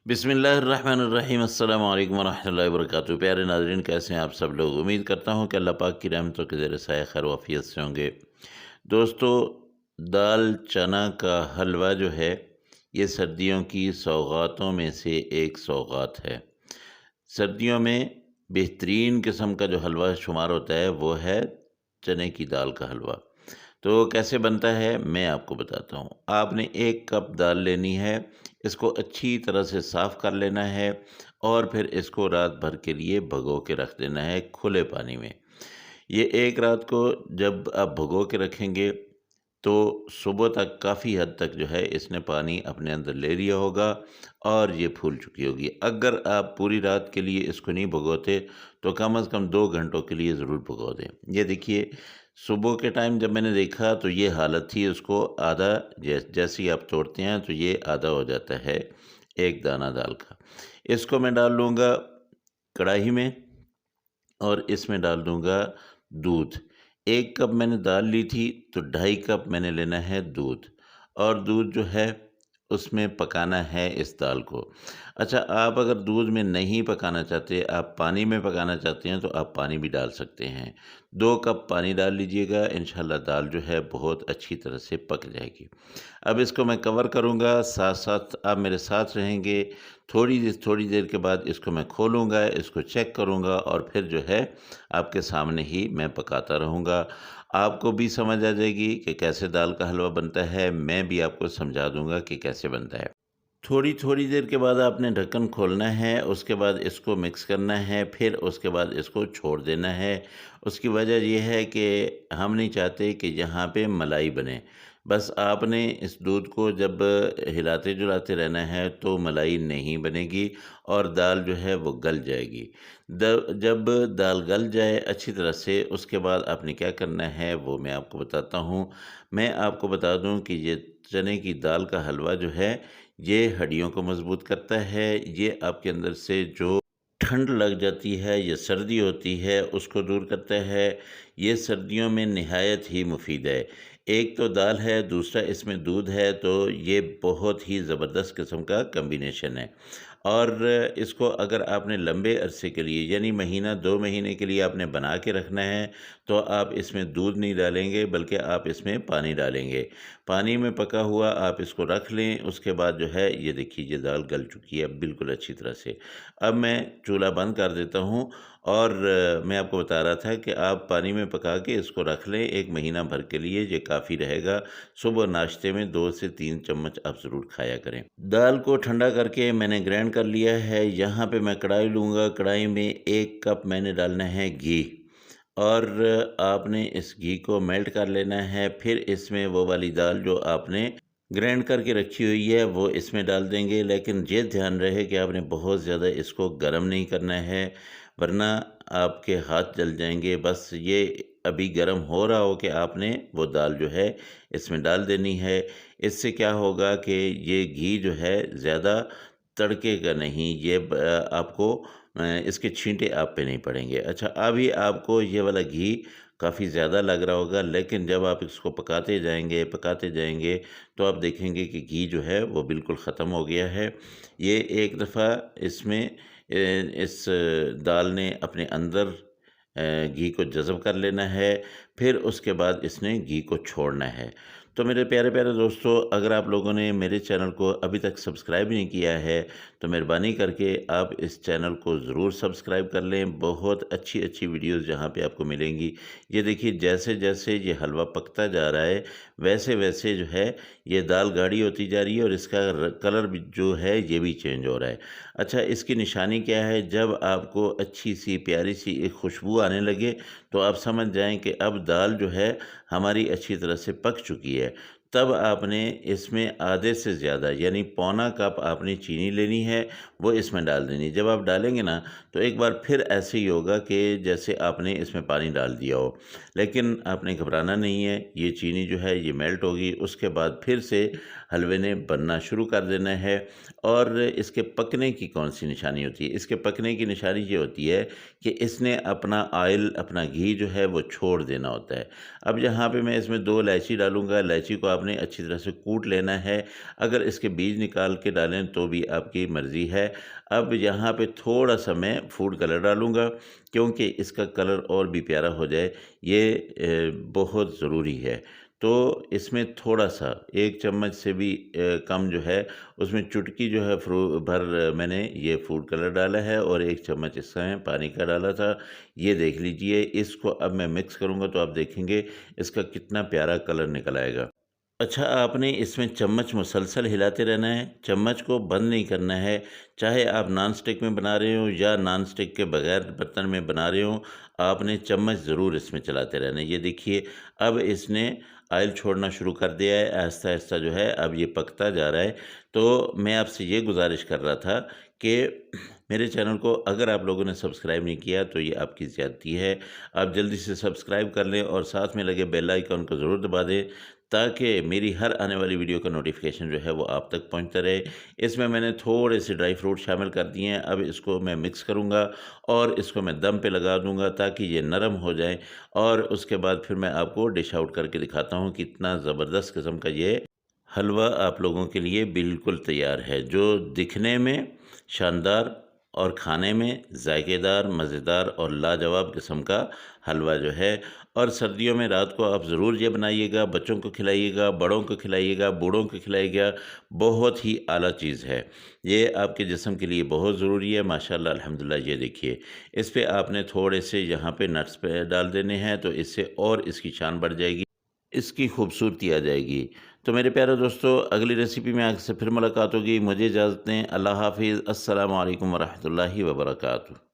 बिस्मिल्लाहिर्रहमानिर्रहीम अस्सलाम वालेकुम वरहमतुल्लाहि वबरकातुहू। प्यारे नाज़रीन, कैसे हैं आप सब लोग। उम्मीद करता हूँ कि अल्लाह पाक की रहमतों के ज़ेर साया खैर वाफ़ियत से होंगे। दोस्तों, दाल चना का हलवा जो है, ये सर्दियों की सौगातों में से एक सौगात है। सर्दियों में बेहतरीन किस्म का जो हलवा शुमार होता है वो है चने की दाल का हलवा। तो कैसे बनता है मैं आपको बताता हूँ। आपने 1 कप दाल लेनी है, इसको अच्छी तरह से साफ़ कर लेना है और फिर इसको रात भर के लिए भगो के रख देना है खुले पानी में। ये एक रात को जब आप भगो के रखेंगे तो सुबह तक काफ़ी हद तक जो है इसने पानी अपने अंदर ले लिया होगा और ये फूल चुकी होगी। अगर आप पूरी रात के लिए इसको नहीं भगोते तो कम से कम 2 घंटों के लिए ज़रूर भगो दें। ये देखिए, सुबह के टाइम जब मैंने देखा तो ये हालत थी, उसको आधा जैसे ही आप तोड़ते हैं तो ये आधा हो जाता है एक दाना दाल का। इसको मैं डाल लूँगा कढ़ाई में और इसमें डाल दूँगा दूध। 1 कप मैंने दाल ली थी तो 2.5 कप मैंने लेना है दूध, और दूध जो है उसमें पकाना है इस दाल को। अच्छा, आप अगर दूध में नहीं पकाना चाहते, आप पानी में पकाना चाहते हैं तो आप पानी भी डाल सकते हैं। 2 कप पानी डाल लीजिएगा, इंशाल्लाह दाल जो है बहुत अच्छी तरह से पक जाएगी। अब इसको मैं कवर करूँगा, साथ-साथ आप मेरे साथ रहेंगे। थोड़ी देर के बाद इसको मैं खोलूँगा, इसको चेक करूँगा और फिर जो है आपके सामने ही मैं पकाता रहूँगा। आपको भी समझ आ जाएगी कि कैसे दाल का हलवा बनता है, मैं भी आपको समझा दूँगा कि कैसे बनता है। थोड़ी-थोड़ी देर के बाद आपने ढक्कन खोलना है, उसके बाद इसको मिक्स करना है, फिर उसके बाद इसको छोड़ देना है। उसकी वजह ये है कि हम नहीं चाहते कि यहाँ पे मलाई बने। बस आपने इस दूध को जब हिलाते-जुलाते रहना है तो मलाई नहीं बनेगी और दाल जो है वो गल जाएगी। जब दाल गल जाए अच्छी तरह से, उसके बाद आपने क्या करना है वो मैं आपको बताता हूँ। मैं आपको बता दूँ कि ये चने की दाल का हलवा जो है, ये हड्डियों को मज़बूत करता है। ये आपके अंदर से जो ठंड लग जाती है या सर्दी होती है उसको दूर करता है। ये सर्दियों में निहायत ही मुफ़ीद है। एक तो दाल है, दूसरा इसमें दूध है, तो ये बहुत ही ज़बरदस्त किस्म का कॉम्बिनेशन है। और इसको अगर आपने लंबे अरसे के लिए यानी महीना 2 महीने के लिए आपने बना के रखना है तो आप इसमें दूध नहीं डालेंगे बल्कि आप इसमें पानी डालेंगे। पानी में पका हुआ आप इसको रख लें, उसके बाद जो है ये देखिए ये दाल गल चुकी है बिल्कुल अच्छी तरह से। अब मैं चूल्हा बंद कर देता हूँ और मैं आपको बता रहा था कि आप पानी में पका के इसको रख लें 1 महीना भर के लिए, ये काफ़ी रहेगा। सुबह नाश्ते में 2 से 3 चम्मच आप ज़रूर खाया करें। दाल को ठंडा करके मैंने ग्राइंड कर लिया है। यहाँ पे मैं कढ़ाई लूँगा, कढ़ाई में 1 कप मैंने डालना है घी और आपने इस घी को मेल्ट कर लेना है। फिर इसमें वो वाली दाल जो आपने ग्राइंड करके रखी हुई है वो इसमें डाल देंगे, लेकिन ये ध्यान रहे कि आपने बहुत ज़्यादा इसको गर्म नहीं करना है, वरना आपके हाथ जल जाएँगे। बस ये अभी गर्म हो रहा हो कि आपने वो दाल जो है इसमें डाल देनी है। इससे क्या होगा कि ये घी जो है ज़्यादा तड़केगा नहीं, ये आपको इसके छींटे आप पे नहीं पड़ेंगे। अच्छा, अभी आपको ये वाला घी काफ़ी ज़्यादा लग रहा होगा, लेकिन जब आप इसको पकाते जाएँगे तो आप देखेंगे कि घी जो है वो बिल्कुल ख़त्म हो गया है। ये एक दफ़ा इसमें इस दाल ने अपने अंदर घी को जज़ब कर लेना है, फिर उसके बाद इसने घी को छोड़ना है। तो मेरे प्यारे-प्यारे दोस्तों, अगर आप लोगों ने मेरे चैनल को अभी तक सब्सक्राइब नहीं किया है, तो मेहरबानी करके आप इस चैनल को ज़रूर सब्सक्राइब कर लें। बहुत अच्छी-अच्छी वीडियोज़ जहाँ पे आपको मिलेंगी। ये देखिए, जैसे-जैसे ये हलवा पकता जा रहा है, वैसे-वैसे जो है ये दाल गाढ़ी होती जा रही है और इसका कलर भी जो है ये भी चेंज हो रहा है। अच्छा, इसकी निशानी क्या है? जब आपको अच्छी-सी प्यारी-सी एक खुशबू आने लगे तो आप समझ जाएँ कि अब दाल जो है हमारी अच्छी तरह से पक चुकी है। तब आपने इसमें आधे से ज़्यादा यानी पौना कप आपने चीनी लेनी है, वो इसमें डाल देनी है। जब आप डालेंगे ना तो एक बार फिर ऐसे ही होगा कि जैसे आपने इसमें पानी डाल दिया हो। लेकिन आपने घबराना नहीं है, ये चीनी जो है ये मेल्ट होगी, उसके बाद फिर से हलवे ने बनना शुरू कर देना है। और इसके पकने की कौन सी निशानी होती है? इसके पकने की निशानी ये होती है कि इसने अपना ऑयल, अपना घी जो है वो छोड़ देना होता है। अब यहाँ पे मैं इसमें 2 इलायची डालूँगा। इलायची को आपने अच्छी तरह से कूट लेना है। अगर इसके बीज निकाल के डालें तो भी आपकी मर्ज़ी है। अब यहाँ पे थोड़ा-सा मैं फूड कलर डालूँगा, क्योंकि इसका कलर और भी प्यारा हो जाए, ये बहुत ज़रूरी है। तो इसमें थोड़ा-सा 1 चम्मच से भी कम जो है, उसमें चुटकी जो है भर मैंने ये फूड कलर डाला है और 1 चम्मच इसमें पानी का डाला था। ये देख लीजिए, इसको अब मैं मिक्स करूँगा तो आप देखेंगे इसका कितना प्यारा कलर निकल आएगा। अच्छा, आपने इसमें चम्मच मुसलसल हिलाते रहना है, चम्मच को बंद नहीं करना है। चाहे आप नॉन स्टिक में बना रहे हो या नॉन स्टिक के बगैर बर्तन में बना रहे हो, आपने चम्मच ज़रूर इसमें चलाते रहना है। ये देखिए, अब इसने ऑयल छोड़ना शुरू कर दिया है, आहिस्ता-आहिस्ता जो है अब ये पकता जा रहा है। तो मैं आपसे ये गुज़ारिश कर रहा था कि मेरे चैनल को अगर आप लोगों ने सब्सक्राइब नहीं किया तो ये आपकी ज़्यादती है। आप जल्दी से सब्सक्राइब कर लें और साथ में लगे बेल आइकन को ज़रूर दबा दें, ताकि मेरी हर आने वाली वीडियो का नोटिफिकेशन जो है वो आप तक पहुंचता रहे। इसमें मैंने थोड़े से ड्राई फ्रूट शामिल कर दिए हैं। अब इसको मैं मिक्स करूंगा और इसको मैं दम पे लगा दूंगा ताकि ये नरम हो जाए, और उसके बाद फिर मैं आपको डिश आउट करके दिखाता हूँ कितना ज़बरदस्त किस्म का ये हलवा आप लोगों के लिए बिल्कुल तैयार है, जो दिखने में शानदार और खाने में जायकेदार, मज़ेदार और लाजवाब किस्म का हलवा जो है। और सर्दियों में रात को आप ज़रूर ये बनाइएगा, बच्चों को खिलाइएगा, बड़ों को खिलाइएगा, बूढ़ों को खिलाइएगा। बहुत ही आला चीज़ है। ये आपके जिस्म के लिए बहुत ज़रूरी है। माशाल्लाह अल्हम्दुलिल्लाह, ये देखिए, इस पे आपने थोड़े से यहाँ पे नट्स पे डाल देने हैं, तो इससे और इसकी शान बढ़ जाएगी, इसकी खूबसूरती आ जाएगी। तो मेरे प्यारे दोस्तों, अगली रेसिपी में आपसे फिर मुलाकात होगी। मुझे इजाज़त दें। अल्लाह हाफ़िज़। अस्सलामु अलैकुम व रहमतुल्लाहि व बरकातुहू।